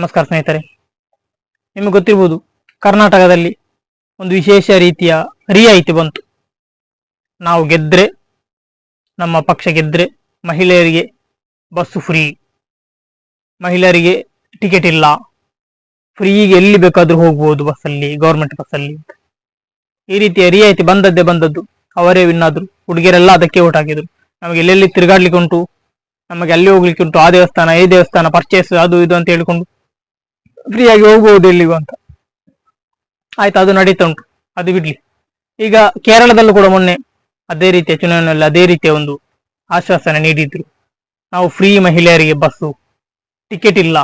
ನಮಸ್ಕಾರ ಸ್ನೇಹಿತರೆ. ನಿಮಗೆ ಗೊತ್ತಿರ್ಬೋದು, ಕರ್ನಾಟಕದಲ್ಲಿ ಒಂದು ವಿಶೇಷ ರೀತಿಯ ರಿಯಾಯಿತಿ ಬಂತು. ನಾವು ಗೆದ್ರೆ, ನಮ್ಮ ಪಕ್ಷ ಗೆದ್ರೆ ಮಹಿಳೆಯರಿಗೆ ಬಸ್ಸು ಫ್ರೀ, ಮಹಿಳೆಯರಿಗೆ ಟಿಕೆಟ್ ಇಲ್ಲ, ಫ್ರೀಗೆ ಎಲ್ಲಿ ಬೇಕಾದ್ರೂ ಹೋಗ್ಬೋದು ಬಸ್ಸಲ್ಲಿ, ಗೌರ್ಮೆಂಟ್ ಬಸ್ಸಲ್ಲಿ. ಈ ರೀತಿಯ ರಿಯಾಯಿತಿ ಬಂದದ್ದು. ಅವರೇ ವಿನ್ನಾದ್ರು. ಹುಡುಗಿಯರೆಲ್ಲ ಅದಕ್ಕೆ ಓಟ್ ಹಾಕಿದ್ರು. ನಮಗೆ ಎಲ್ಲೆಲ್ಲಿ ತಿರುಗಾಡ್ಲಿಕ್ಕೆ ಉಂಟು, ನಮಗೆ ಅಲ್ಲಿ ಹೋಗ್ಲಿಕ್ಕೆ ಉಂಟು, ಆ ದೇವಸ್ಥಾನ ಈ ದೇವಸ್ಥಾನ ಪರ್ಚೇಸ್ ಅದು ಇದು ಅಂತ ಹೇಳಿಕೊಂಡು ಫ್ರೀಯಾಗಿ ಹೋಗ್ಬೋದು ಎಲ್ಲಿಗೂ ಅಂತ. ಆಯ್ತು, ಅದು ನಡೀತಾ ಉಂಟು, ಅದು ಬಿಡ್ಲಿ. ಈಗ ಕೇರಳದಲ್ಲೂ ಕೂಡ ಮೊನ್ನೆ ಅದೇ ರೀತಿಯ ಚುನಾವಣೆಯಲ್ಲಿ ಅದೇ ರೀತಿಯ ಒಂದು ಆಶ್ವಾಸನೆ ನೀಡಿದ್ರು. ನಾವು ಫ್ರೀ, ಮಹಿಳೆಯರಿಗೆ ಬಸ್ಸು, ಟಿಕೆಟ್ ಇಲ್ಲ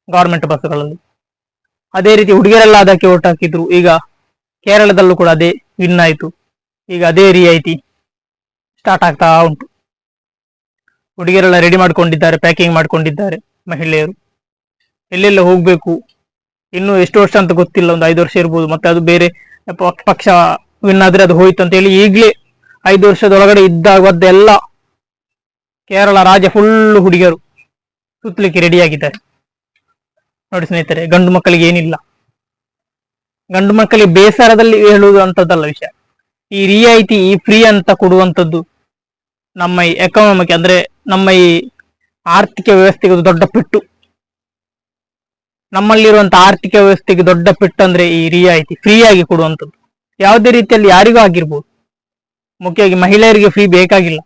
ಗೌರ್ಮೆಂಟ್ ಬಸ್ಸುಗಳಲ್ಲಿ. ಅದೇ ರೀತಿ ಹುಡುಗಿಯರೆಲ್ಲ ಅದಕ್ಕೆ ಓಟ್ ಹಾಕಿದ್ರು. ಈಗ ಕೇರಳದಲ್ಲೂ ಕೂಡ ಅದೇ ವಿನ್ ಆಯ್ತು. ಈಗ ಅದೇ ರಿಯಾಯಿತಿ ಸ್ಟಾರ್ಟ್ ಆಗ್ತಾ ಉಂಟು. ಹುಡುಗಿಯರೆಲ್ಲ ರೆಡಿ ಮಾಡ್ಕೊಂಡಿದ್ದಾರೆ, ಪ್ಯಾಕಿಂಗ್ ಮಾಡ್ಕೊಂಡಿದ್ದಾರೆ. ಮಹಿಳೆಯರು ಎಲ್ಲೆಲ್ಲ ಹೋಗ್ಬೇಕು, ಇನ್ನು ಎಷ್ಟು ವರ್ಷ ಅಂತ ಗೊತ್ತಿಲ್ಲ, ಒಂದು 5 ವರ್ಷ ಇರ್ಬೋದು. ಮತ್ತೆ ಅದು ಬೇರೆ ಪಕ್ಷ ವಿನ್ ಆದ್ರೆ ಅದು ಹೋಯ್ತು ಅಂತ ಹೇಳಿ ಈಗಲೇ 5 ವರ್ಷದೊಳಗಡೆ ಇದ್ದಾಗದ್ದೆಲ್ಲ ಕೇರಳ ರಾಜ್ಯ ಫುಲ್ ಹುಡುಗಿಯರು ಸುತ್ತಲಿಕ್ಕೆ ರೆಡಿಯಾಗಿದ್ದಾರೆ. ನೋಡಿ ಸ್ನೇಹಿತರೆ, ಗಂಡು ಮಕ್ಕಳಿಗೆ ಏನಿಲ್ಲ. ಗಂಡು ಮಕ್ಕಳಿಗೆ ಬೇಸರದಲ್ಲಿ ಹೇಳುವುದು ಅಂತದ್ದಲ್ಲ ವಿಷಯ. ಈ ರಿಯಾಯಿತಿ, ಈ ಫ್ರೀ ಅಂತ ಕೊಡುವಂಥದ್ದು ನಮ್ಮ ಈ ಎಕಾನಮಿಕ್ ಅಂದ್ರೆ ನಮ್ಮ ಈ ಆರ್ಥಿಕ ವ್ಯವಸ್ಥೆಗೆ ದೊಡ್ಡ ಪೆಟ್ಟು. ನಮ್ಮಲ್ಲಿರುವಂತಹ ಆರ್ಥಿಕ ವ್ಯವಸ್ಥೆಗೆ ದೊಡ್ಡ ಪೆಟ್ಟು ಅಂದ್ರೆ ಈ ರಿಯಾಯಿತಿ, ಫ್ರೀ ಆಗಿ ಕೊಡುವಂಥದ್ದು. ಯಾವುದೇ ರೀತಿಯಲ್ಲಿ ಯಾರಿಗೂ ಆಗಿರ್ಬೋದು, ಮುಖ್ಯವಾಗಿ ಮಹಿಳೆಯರಿಗೆ ಫ್ರೀ ಬೇಕಾಗಿಲ್ಲ.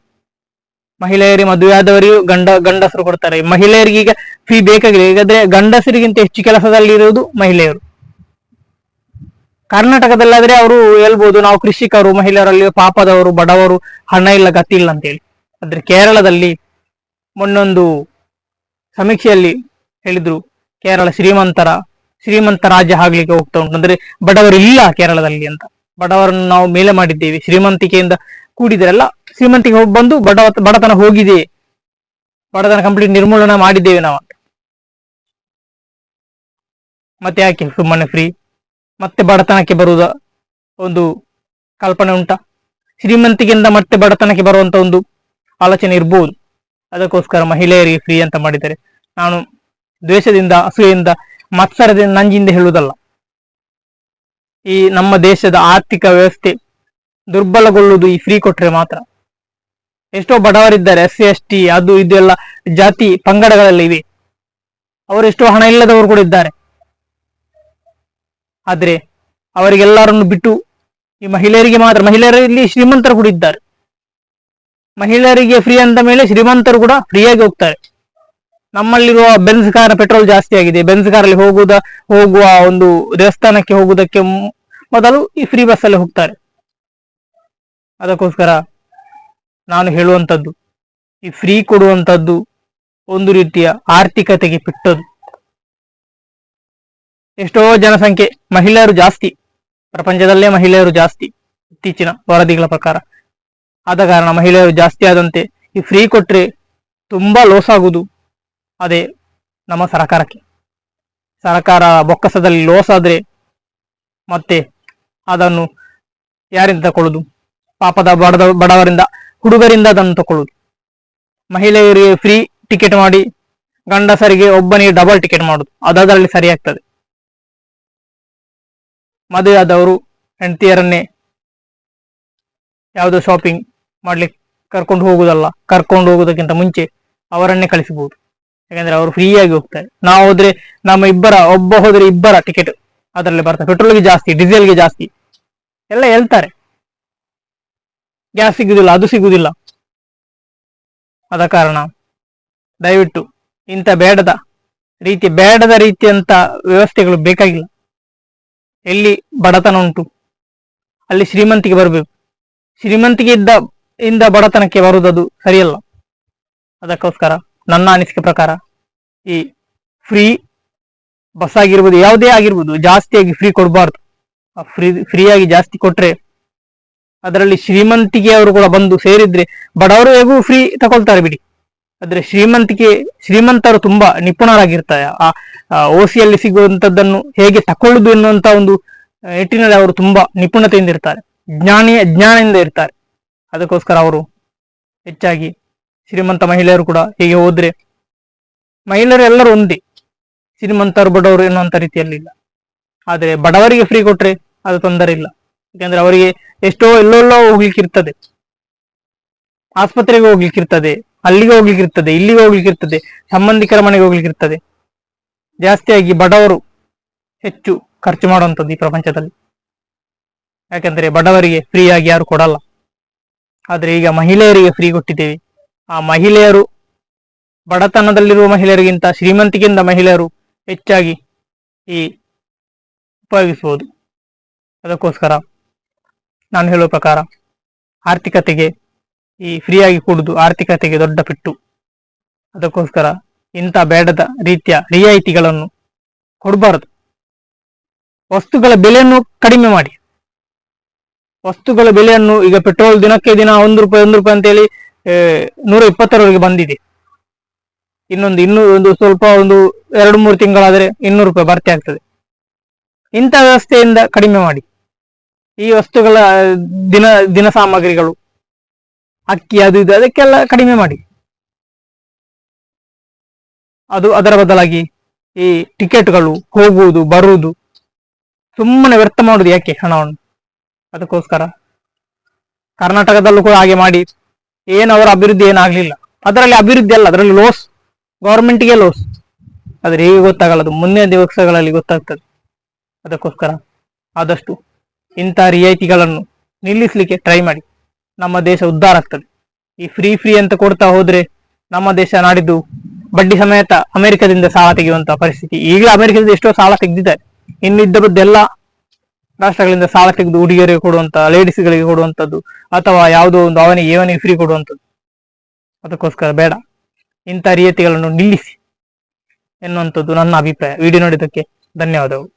ಮಹಿಳೆಯರಿಗೆ ಮದುವೆ ಆದವರಿಗೂ ಗಂಡಸರು ಕೊಡ್ತಾರೆ. ಮಹಿಳೆಯರಿಗೆ ಈಗ ಫ್ರೀ ಬೇಕಾಗಿಲ್ಲ. ಈಗಾದ್ರೆ ಗಂಡಸರಿಗಿಂತ ಹೆಚ್ಚು ಕೆಲಸದಲ್ಲಿ ಇರುವುದು ಮಹಿಳೆಯರು. ಕರ್ನಾಟಕದಲ್ಲಾದ್ರೆ ಅವರು ಹೇಳ್ಬೋದು, ನಾವು ಕೃಷಿಕರು, ಮಹಿಳೆಯರಲ್ಲಿ ಪಾಪದವರು, ಬಡವರು, ಹಣ ಇಲ್ಲ ಗತಿ ಇಲ್ಲ ಅಂತೇಳಿ. ಆದ್ರೆ ಕೇರಳದಲ್ಲಿ ಮೊನ್ನೊಂದು ಸಮೀಕ್ಷೆಯಲ್ಲಿ ಹೇಳಿದ್ರು, ಕೇರಳ ಶ್ರೀಮಂತ ರಾಜ್ಯ ಆಗ್ಲಿಕ್ಕೆ ಹೋಗ್ತಾ ಉಂಟು. ಅಂದ್ರೆ ಬಡವರು ಇಲ್ಲ ಕೇರಳದಲ್ಲಿ ಅಂತ. ಬಡವರನ್ನು ನಾವು ಮೇಲೆ ಮಾಡಿದ್ದೇವೆ, ಶ್ರೀಮಂತಿಕೆಯಿಂದ ಕೂಡಿದರೆಲ್ಲ ಶ್ರೀಮಂತಿಗೆ ಹೋಗಿ ಬಂದು ಬಡತನ ಹೋಗಿದೆ, ಬಡತನ ಕಂಪ್ಲೀಟ್ ನಿರ್ಮೂಲನೆ ಮಾಡಿದ್ದೇವೆ ನಾವು ಅಂತ. ಮತ್ತೆ ಯಾಕೆ ಸುಮ್ಮನೆ ಫ್ರೀ? ಮತ್ತೆ ಬಡತನಕ್ಕೆ ಬರುವುದ ಒಂದು ಕಲ್ಪನೆ ಉಂಟಾ? ಶ್ರೀಮಂತಿಕೆಯಿಂದ ಮತ್ತೆ ಬಡತನಕ್ಕೆ ಬರುವಂತ ಒಂದು ಆಲೋಚನೆ ಇರ್ಬೋದು. ಅದಕ್ಕೋಸ್ಕರ ಮಹಿಳೆಯರಿಗೆ ಫ್ರೀ ಅಂತ ಮಾಡಿದ್ದಾರೆ. ನಾನು ದ್ವೇಷದಿಂದ, ಅಸೂಯೆಯಿಂದ, ಮತ್ಸರದಿಂದ, ನಂಜಿಂದ ಹೇಳುವುದಲ್ಲ. ಈ ನಮ್ಮ ದೇಶದ ಆರ್ಥಿಕ ವ್ಯವಸ್ಥೆ ದುರ್ಬಲಗೊಳ್ಳುವುದು ಈ ಫ್ರೀ ಕೊಟ್ರೆ ಮಾತ್ರ. ಎಷ್ಟೋ ಬಡವರಿದ್ದಾರೆ, SC ST ಅದು ಇದೆಲ್ಲ ಜಾತಿ ಪಂಗಡಗಳೆಲ್ಲ ಇವೆ. ಅವರೆಷ್ಟೋ ಹಣ ಇಲ್ಲದವರು ಕೂಡ ಇದ್ದಾರೆ. ಆದ್ರೆ ಅವರಿಗೆಲ್ಲರನ್ನು ಬಿಟ್ಟು ಈ ಮಹಿಳೆಯರಿಗೆ ಮಾತ್ರ, ಮಹಿಳೆಯರಲ್ಲಿ ಶ್ರೀಮಂತರು ಕೂಡ ಇದ್ದಾರೆ. ಮಹಿಳೆಯರಿಗೆ ಫ್ರೀ ಅಂದ ಮೇಲೆ ಶ್ರೀಮಂತರು ಕೂಡ ಫ್ರೀಯಾಗಿ ಹೋಗ್ತಾರೆ. ನಮ್ಮಲ್ಲಿರುವ ಬೆನ್ಸ್ ಕಾರ್ ಪೆಟ್ರೋಲ್ ಜಾಸ್ತಿ ಆಗಿದೆ. ಬೆನ್ಸ್ ಕಾರಲ್ಲಿ ಹೋಗುವ ಒಂದು ದೇವಸ್ಥಾನಕ್ಕೆ ಹೋಗುವುದಕ್ಕೆ ಮೊದಲು ಈ ಫ್ರೀ ಬಸ್ ಅಲ್ಲಿ ಹೋಗ್ತಾರೆ. ಅದಕ್ಕೋಸ್ಕರ ನಾನು ಹೇಳುವಂಥದ್ದು, ಈ ಫ್ರೀ ಕೊಡುವಂಥದ್ದು ಒಂದು ರೀತಿಯ ಆರ್ಥಿಕತೆಗೆ ಬಿಟ್ಟದು. ಎಷ್ಟೋ ಜನಸಂಖ್ಯೆ, ಮಹಿಳೆಯರು ಜಾಸ್ತಿ, ಪ್ರಪಂಚದಲ್ಲೇ ಮಹಿಳೆಯರು ಜಾಸ್ತಿ ಇತ್ತೀಚಿನ ವರದಿಗಳ ಪ್ರಕಾರ. ಆದ ಕಾರಣ ಮಹಿಳೆಯರು ಜಾಸ್ತಿ ಆದಂತೆ ಈ ಫ್ರೀ ಕೊಟ್ರೆ ತುಂಬಾ ಲಾಸ್ ಆಗುವುದು ಅದೇ ನಮ್ಮ ಸರ್ಕಾರ ಬೊಕ್ಕಸದಲ್ಲಿ ಲಾಸ್ ಆದ್ರೆ ಮತ್ತೆ ಅದನ್ನು ಯಾರಿಂದ ತಕೊಳ್ಳುದು? ಪಾಪದ ಬಡವರಿಂದ, ಹುಡುಗರಿಂದ ಅದನ್ನು ತಕೊಳ್ಳುದು. ಮಹಿಳೆಯರಿಗೆ ಫ್ರೀ ಟಿಕೆಟ್ ಮಾಡಿ ಗಂಡಸರಿಗೆ ಒಬ್ಬನಿಗೆ ಡಬಲ್ ಟಿಕೆಟ್ ಮಾಡುದು, ಅದರಲ್ಲಿ ಸರಿ ಆಗ್ತದೆ. ಮದುವೆ ಆದವರು ಹೆಂಡತಿಯರನ್ನೇ ಯಾವುದೋ ಶಾಪಿಂಗ್ ಮಾಡ್ಲಿಕ್ಕೆ ಕರ್ಕೊಂಡು ಹೋಗುದಲ್ಲ, ಕರ್ಕೊಂಡು ಹೋಗುದಕ್ಕಿಂತ ಮುಂಚೆ ಅವರನ್ನೇ ಕಳಿಸಬಹುದು. ಯಾಕಂದ್ರೆ ಅವರು ಫ್ರೀ ಆಗಿ ಹೋಗ್ತಾರೆ. ನಾವು ಹೋದ್ರೆ ಒಬ್ಬ ಹೋದ್ರೆ ಇಬ್ಬರ ಟಿಕೆಟ್ ಅದರಲ್ಲಿ ಬರ್ತದೆ. ಪೆಟ್ರೋಲ್ಗೆ ಜಾಸ್ತಿ, ಡೀಸೆಲ್ಗೆ ಜಾಸ್ತಿ ಎಲ್ಲ ಹೇಳ್ತಾರೆ. ಗ್ಯಾಸ್ ಸಿಗುದಿಲ್ಲ, ಅದು ಸಿಗುದಿಲ್ಲ. ಆದ ಕಾರಣ ದಯವಿಟ್ಟು ಇಂಥ ಬೇಡದ ರೀತಿಯಂತ ವ್ಯವಸ್ಥೆಗಳು ಬೇಕಾಗಿಲ್ಲ. ಎಲ್ಲಿ ಬಡತನ ಉಂಟು ಅಲ್ಲಿ ಶ್ರೀಮಂತಿಗೆ ಬರಬೇಕು. ಶ್ರೀಮಂತಿಗೆ ಇಂದ ಬಡತನಕ್ಕೆ ಬರುವುದದು ಸರಿಯಲ್ಲ. ಅದಕ್ಕೋಸ್ಕರ ನನ್ನ ಅನಿಸಿಕೆ ಪ್ರಕಾರ ಈ ಫ್ರೀ ಬಸ್ ಆಗಿರ್ಬೋದು, ಯಾವುದೇ ಆಗಿರ್ಬೋದು, ಜಾಸ್ತಿಯಾಗಿ ಫ್ರೀ ಕೊಡಬಾರ್ದು. ಫ್ರೀಯಾಗಿ ಜಾಸ್ತಿ ಕೊಟ್ರೆ ಅದರಲ್ಲಿ ಶ್ರೀಮಂತಿಕೆಯವರು ಕೂಡ ಬಂದು ಸೇರಿದ್ರೆ ಬಡವರು ಹೇಗೂ ಫ್ರೀ ತಗೊಳ್ತಾರೆ ಬಿಡಿ. ಆದ್ರೆ ಶ್ರೀಮಂತರು ತುಂಬಾ ನಿಪುಣರಾಗಿರ್ತಾರೆ. OC ಸಿಗುವಂತದ್ದನ್ನು ಹೇಗೆ ತಕೊಳ್ಳುದು ಎನ್ನುವಂತ ಒಂದು ನಿಟ್ಟಿನಲ್ಲಿ ಅವರು ತುಂಬಾ ನಿಪುಣತೆಯಿಂದ ಇರ್ತಾರೆ, ಜ್ಞಾನದಿಂದ ಇರ್ತಾರೆ. ಅದಕ್ಕೋಸ್ಕರ ಅವರು ಹೆಚ್ಚಾಗಿ ಶ್ರೀಮಂತ ಮಹಿಳೆಯರು ಕೂಡ ಹೀಗೆ ಹೋದ್ರೆ, ಮಹಿಳೆಯರು ಎಲ್ಲರೂ ಒಂದೇ, ಶ್ರೀಮಂತರು ಬಡವರು ಎನ್ನುವಂತ ರೀತಿಯಲ್ಲಿ ಇಲ್ಲ. ಆದ್ರೆ ಬಡವರಿಗೆ ಫ್ರೀ ಕೊಟ್ರೆ ಅದು ತೊಂದರೆ ಇಲ್ಲ. ಯಾಕಂದ್ರೆ ಅವರಿಗೆ ಎಷ್ಟೋ ಎಲ್ಲೆಲ್ಲೋ ಹೋಗ್ಲಿಕ್ಕಿರ್ತದೆ, ಆಸ್ಪತ್ರೆಗೆ ಹೋಗ್ಲಿಕ್ಕಿರ್ತದೆ, ಅಲ್ಲಿಗೆ ಹೋಗ್ಲಿಕ್ಕಿರ್ತದೆ, ಇಲ್ಲಿಗೆ ಹೋಗ್ಲಿಕ್ಕಿರ್ತದೆ, ಸಂಬಂಧಿಕರ ಮನೆಗೆ ಹೋಗ್ಲಿಕ್ಕಿರ್ತದೆ. ಜಾಸ್ತಿಯಾಗಿ ಬಡವರು ಹೆಚ್ಚು ಖರ್ಚು ಮಾಡುವಂಥದ್ದು ಈ ಪ್ರಪಂಚದಲ್ಲಿ. ಯಾಕಂದ್ರೆ ಬಡವರಿಗೆ ಫ್ರೀ ಆಗಿ ಯಾರು ಕೊಡಲ್ಲ. ಆದ್ರೆ ಈಗ ಮಹಿಳೆಯರಿಗೆ ಫ್ರೀ ಕೊಟ್ಟಿದ್ದೇವೆ. ಆ ಮಹಿಳೆಯರು ಬಡತನದಲ್ಲಿರುವ ಮಹಿಳೆಯರಿಗಿಂತ ಶ್ರೀಮಂತಿಕೆಯಿಂದ ಮಹಿಳೆಯರು ಹೆಚ್ಚಾಗಿ ಈ ಉಪಯೋಗಿಸಬಹುದು. ಅದಕ್ಕೋಸ್ಕರ ನಾನು ಹೇಳುವ ಪ್ರಕಾರ ಆರ್ಥಿಕತೆಗೆ ಈ ಫ್ರೀಯಾಗಿ ಕೊಡುದು ಆರ್ಥಿಕತೆಗೆ ದೊಡ್ಡ ಪೆಟ್ಟು. ಅದಕ್ಕೋಸ್ಕರ ಇಂಥ ಬೇಡದ ರೀತಿಯ ರಿಯಾಯಿತಿಗಳನ್ನು ಕೊಡಬಾರದು. ವಸ್ತುಗಳ ಬೆಲೆಯನ್ನು ಕಡಿಮೆ ಮಾಡಿ. ವಸ್ತುಗಳ ಬೆಲೆಯನ್ನು ಈಗ ಪೆಟ್ರೋಲ್ ದಿನಕ್ಕೆ ದಿನ ₹1 ಅಂತೇಳಿ 120ರವರೆಗೆ ಬಂದಿದೆ. ಇನ್ನೂ ಒಂದು ಸ್ವಲ್ಪ ಒಂದು 2-3 ತಿಂಗಳಾದರೆ ₹200 ಭರ್ತಿ ಆಗ್ತದೆ. ಇಂಥ ವ್ಯವಸ್ಥೆಯಿಂದ ಕಡಿಮೆ ಮಾಡಿ. ಈ ವಸ್ತುಗಳ ದಿನ ಸಾಮಗ್ರಿಗಳು, ಅಕ್ಕಿ, ಅದು ಇದು ಅದಕ್ಕೆಲ್ಲ ಕಡಿಮೆ ಮಾಡಿ. ಅದರ ಬದಲಾಗಿ ಈ ಟಿಕೆಟ್ಗಳು, ಹೋಗುವುದು ಬರುವುದು, ಸುಮ್ಮನೆ ವ್ಯರ್ಥ ಮಾಡುದು ಯಾಕೆ ಹಣವನ್ನು? ಅದಕ್ಕೋಸ್ಕರ ಕರ್ನಾಟಕದಲ್ಲೂ ಕೂಡ ಹಾಗೆ ಮಾಡಿ. ಅವರ ಅಭಿವೃದ್ಧಿ ಏನಾಗ್ಲಿಲ್ಲ. ಅದರಲ್ಲಿ ಅಭಿವೃದ್ಧಿ ಅಲ್ಲ, ಅದರಲ್ಲಿ ಲೋಸ್, ಗೌರ್ಮೆಂಟ್ಗೆ ಲೋಸ್. ಆದ್ರೆ ಹೇಗೆ ಗೊತ್ತಾಗಲ್ಲ, ಅದು ಮುಂದಿನ ದಿವಸಗಳಲ್ಲಿ ಗೊತ್ತಾಗ್ತದೆ. ಅದಕ್ಕೋಸ್ಕರ ಆದಷ್ಟು ಇಂಥ ರಿಯಾಯಿತಿಗಳನ್ನು ನಿಲ್ಲಿಸಲಿಕ್ಕೆ ಟ್ರೈ ಮಾಡಿ. ನಮ್ಮ ದೇಶ ಉದ್ಧಾರ ಆಗ್ತದೆ. ಈ ಫ್ರೀ ಅಂತ ಕೊಡ್ತಾ ಹೋದ್ರೆ ನಮ್ಮ ದೇಶ ನಾಡಿದ್ದು ಬಡ್ಡಿ ಸಮೇತ ಅಮೆರಿಕದಿಂದ ಸಾಲ ತೆಗೆಯುವಂತ ಪರಿಸ್ಥಿತಿ. ಈಗ ಅಮೆರಿಕದಿಂದ ಎಷ್ಟೋ ಸಾಲ ತೆಗೆದಿದ್ದಾರೆ. ಇನ್ನಿದ್ದಬದ್ದೆಲ್ಲ ರಾಷ್ಟ್ರಗಳಿಂದ ಸಾಲ ತೆಗೆದು ಹುಡುಗಿಯರಿಗೆ ಕೊಡುವಂತ, ಲೇಡೀಸ್ಗಳಿಗೆ ಕೊಡುವಂಥದ್ದು, ಅಥವಾ ಯಾವುದೋ ಒಂದು ಅವನಿಗೆ ಫ್ರೀ ಕೊಡುವಂಥದ್ದು. ಅದಕ್ಕೋಸ್ಕರ ಬೇಡ, ಇಂಥ ರಿಯಾಯಿತಿಗಳನ್ನು ನಿಲ್ಲಿಸಿ ಎನ್ನುವಂಥದ್ದು ನನ್ನ ಅಭಿಪ್ರಾಯ. ವಿಡಿಯೋ ನೋಡಿದ್ದಕ್ಕೆ ಧನ್ಯವಾದಗಳು.